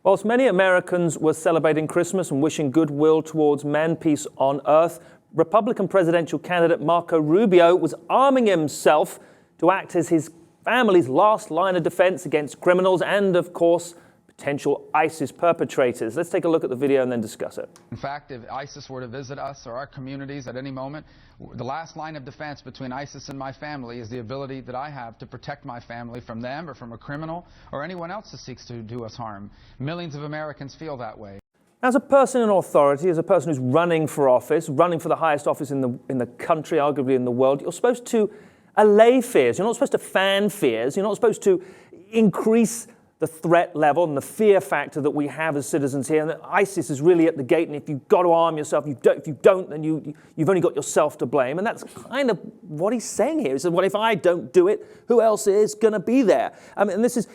Whilst many Americans were celebrating Christmas and wishing goodwill towards man, peace on earth, Republican presidential candidate Marco Rubio was arming himself to act as his family's last line of defense against criminals and, of course, potential ISIS perpetrators. Let's take a look at the video and then discuss it. In fact, if ISIS were to visit us or our communities at any moment, the last line of defense between ISIS and my family is the ability that I have to protect my family from them or from a criminal or anyone else that seeks to do us harm. Millions of Americans feel that way. As a person in authority, as a person who's running for office, running for the highest office in the country, arguably in the world, you're supposed to allay fears. You're not supposed to fan fears. You're not supposed to increase the threat level and the fear factor that we have as citizens here, and that ISIS is really at the gate, and if you've got to arm yourself, if you don't, then you've only got yourself to blame. And that's kind of what he's saying here. He says, well, if I don't do it, who else is going to be there? And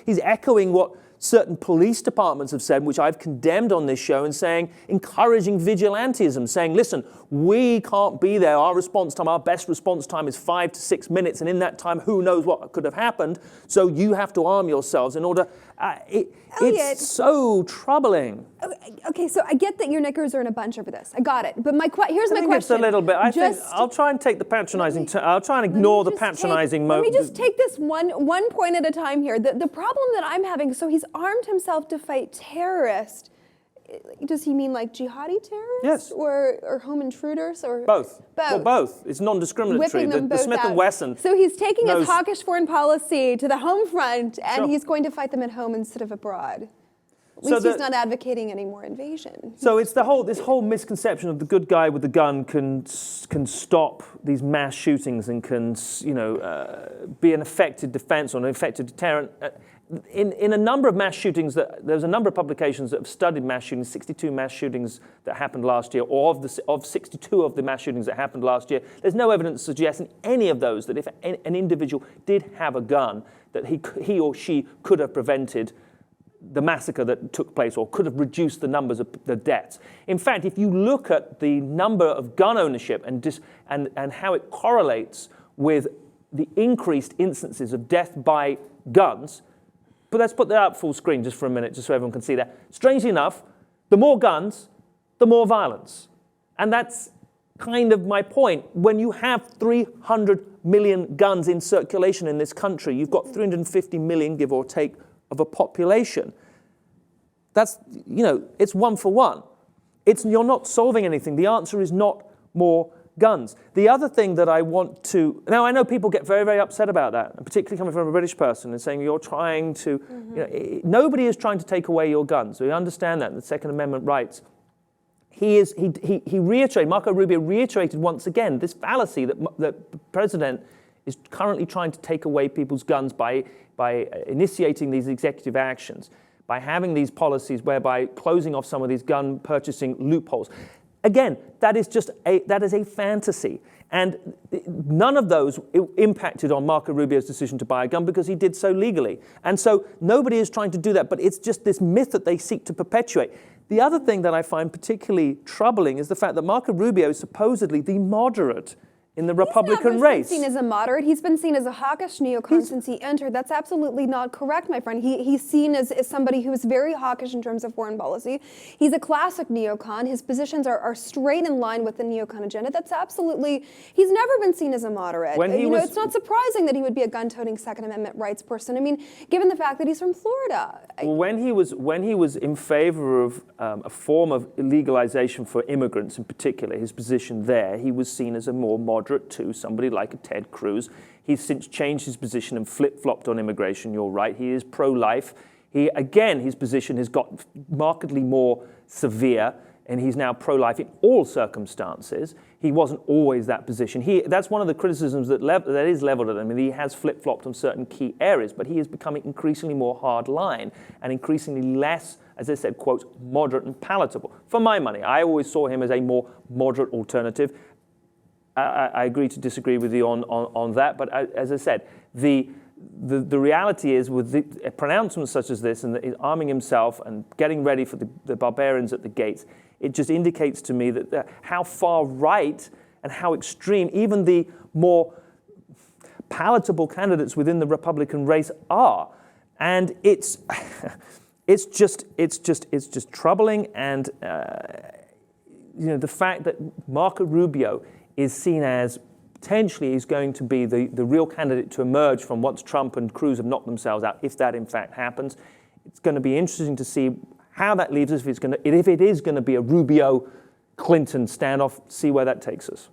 he's echoing what certain police departments have said, which I've condemned on this show, and encouraging vigilantism, saying, listen, we can't be there. Our response time, our best response time is 5 to 6 minutes. And in that time, who knows what could have happened. So you have to arm yourselves in order. Elliot, it's so troubling. Okay, so I get that your knickers are in a bunch over this. I got it. But here's my question. It's a little bit. I think I'll try and take the patronizing. I'll try and ignore the patronizing moment. Let me just take this one point at a time here. The problem that I'm having, so he's armed himself to fight terrorists. Does he mean like jihadi terrorists? Yes. Or home intruders? Or both. Both. Well, both. It's non-discriminatory. The Smith & Wesson. So he's taking his hawkish foreign policy to the home front, and he's going to fight them at home instead of abroad. At least he's not advocating any more invasion. So it's this whole misconception of the good guy with the gun can stop these mass shootings and can be an effective defense or an effective deterrent. In a number of mass shootings, there's a number of publications that have studied mass shootings, 62 mass shootings that happened last year, or of 62 of the mass shootings that happened last year, there's no evidence suggesting any of those that if an individual did have a gun, that he or she could have prevented the massacre that took place or could have reduced the numbers of the deaths. In fact, if you look at the number of gun ownership and how it correlates with the increased instances of death by guns, but let's put that up full screen just for a minute, just so everyone can see that. Strangely enough, the more guns, the more violence. And that's kind of my point. When you have 300 million guns in circulation in this country, you've got 350 million, give or take, of a population. That's, it's one for one. You're not solving anything. The answer is not more guns. The other thing that I want to... Now, I know people get very, very upset about that, and particularly coming from a British person and saying you're trying to... nobody is trying to take away your guns. We understand that in the Second Amendment rights. He reiterated, Marco Rubio reiterated once again this fallacy that the president is currently trying to take away people's guns by initiating these executive actions, by having these policies whereby closing off some of these gun purchasing loopholes. Again, that is a fantasy. And none of those impacted on Marco Rubio's decision to buy a gun because he did so legally. And so nobody is trying to do that, but it's just this myth that they seek to perpetuate. The other thing that I find particularly troubling is the fact that Marco Rubio is supposedly the moderate in the Republican race. He's not been seen as a moderate. He's been seen as a hawkish neocon since he entered. That's absolutely not correct, my friend. He's seen as somebody who is very hawkish in terms of foreign policy. He's a classic neocon. His positions are straight in line with the neocon agenda. That's absolutely... He's never been seen as a moderate. It's not surprising that he would be a gun-toting Second Amendment rights person. I mean, given the fact that he's from Florida. Well, when he was in favor of a form of legalization for immigrants in particular, his position there, he was seen as a more moderate to somebody like a Ted Cruz. He's since changed his position and flip-flopped on immigration, you're right. He is pro-life. His position has got markedly more severe, and he's now pro-life in all circumstances. He wasn't always that position. That's one of the criticisms that is leveled at him. He has flip-flopped on certain key areas, but he is becoming increasingly more hard-line and increasingly less, as I said, quote, moderate and palatable. For my money, I always saw him as a more moderate alternative. I agree to disagree with you on that, but as I said, the reality is with pronouncements such as this and arming himself and getting ready for the barbarians at the gates, it just indicates to me that how far right and how extreme even the more palatable candidates within the Republican race are. And it's it's just troubling, and the fact that Marco Rubio is seen as potentially is going to be the real candidate to emerge from once Trump and Cruz have knocked themselves out, if that in fact happens. It's going to be interesting to see how that leaves us, if it is going to be a Rubio-Clinton standoff, see where that takes us.